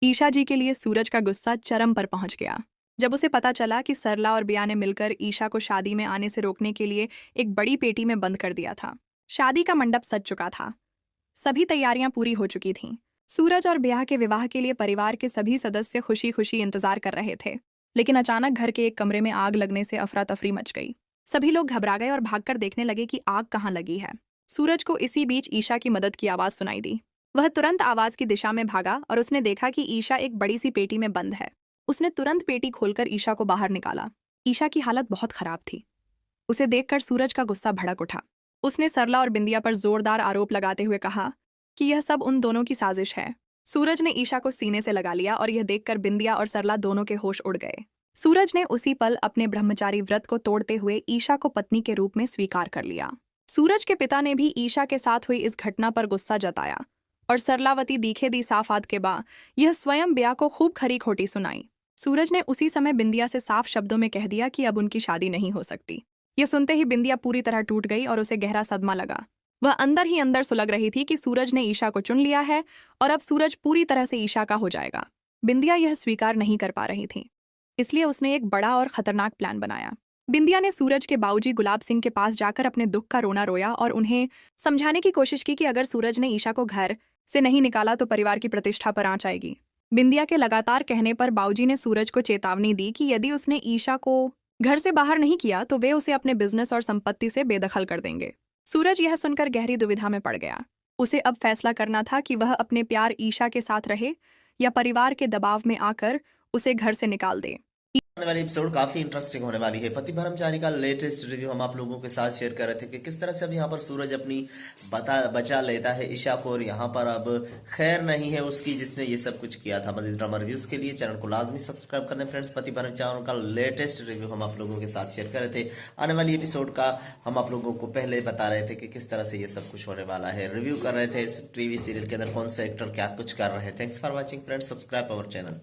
ईशा जी के लिए सूरज का गुस्सा चरम पर पहुंच गया जब उसे पता चला कि सरला और बिया ने मिलकर ईशा को शादी में आने से रोकने के लिए एक बड़ी पेटी में बंद कर दिया था। शादी का मंडप सज चुका था। सभी तैयारियां पूरी हो चुकी थीं। सूरज और बिया के विवाह के लिए परिवार के सभी सदस्य खुशी खुशी इंतजार कर रहे थे। लेकिन अचानक घर के एक कमरे में आग लगने से अफरा तफरी मच गई। सभी लोग घबरा गए और भागकर देखने लगे कि आग कहाँ लगी है। सूरज को इसी बीच ईशा की मदद की आवाज सुनाई दी। वह तुरंत आवाज की दिशा में भागा और उसने देखा कि ईशा एक बड़ी सी पेटी में बंद है। उसने तुरंत पेटी खोलकर ईशा को बाहर निकाला। ईशा की हालत बहुत खराब थी। उसे देखकर सूरज का गुस्सा भड़क उठा। उसने सरला और बिंदिया पर जोरदार आरोप लगाते हुए कहा कि यह सब उन दोनों की साजिश है। सूरज ने ईशा को सीने से लगा लिया और यह देखकर बिंदिया और सरला दोनों के होश उड़ गए। सूरज ने उसी पल अपने ब्रह्मचारी व्रत को तोड़ते हुए ईशा को पत्नी के रूप में स्वीकार कर लिया। सूरज के पिता ने भी ईशा के साथ हुई इस घटना पर गुस्सा जताया और सरलावती दिखे दी साफात के बाद यह स्वयं ब्याह को खूब खरी खोटी सुनाई। सूरज ने उसी समय बिंदिया से साफ शब्दों में कह दिया कि अब उनकी शादी नहीं हो सकती। यह सुनते ही बिंदिया पूरी तरह टूट गई और उसे गहरा सदमा लगा। वह अंदर ही अंदर सुलग रही थी कि सूरज ने ईशा को चुन लिया है और अब सूरज पूरी तरह से ईशा का हो जाएगा। बिंदिया यह स्वीकार नहीं कर पा रही थी, इसलिए उसने एक बड़ा और खतरनाक प्लान बनाया। बिंदिया ने सूरज के बाबूजी गुलाब सिंह के पास जाकर अपने दुख का रोना रोया और उन्हें समझाने की कोशिश की कि अगर सूरज ने ईशा को घर से नहीं निकाला तो परिवार की प्रतिष्ठा पर आंच आएगी। बिंदिया के लगातार कहने पर बाबूजी ने सूरज को चेतावनी दी कि यदि उसने ईशा को घर से बाहर नहीं किया तो वे उसे अपने बिजनेस और संपत्ति से बेदखल कर देंगे। सूरज यह सुनकर गहरी दुविधा में पड़ गया। उसे अब फैसला करना था कि वह अपने प्यार ईशा के साथ रहे या परिवार के दबाव में आकर उसे घर से निकाल दे। आने वाली एपिसोड काफी इंटरेस्टिंग होने वाली है। पति ब्रह्मचारी का लेटेस्ट रिव्यू हम आप लोगों के साथ शेयर कर रहे थे कि किस तरह से अब यहाँ पर सूरज अपनी बचा लेता है ईशा को, और यहाँ पर अब खैर नहीं है उसकी जिसने ये सब कुछ किया था। मजीद ड्रामा रिव्यूज के लिए चैनल को लाजमी सब्सक्राइब करना फ्रेंड्स। पति ब्रह्मचारी का लेटेस्ट रिव्यू हम आप लोगों के साथ शेयर कर रहे थे। आने वाली एपिसोड का हम आप लोगों को पहले बता रहे थे कि किस तरह से ये सब कुछ होने वाला है। रिव्यू कर रहे थे इस टीवी सीरियल के अंदर कौन से एक्टर क्या कुछ कर रहे हैं। Thanks for watching friends, subscribe our channel.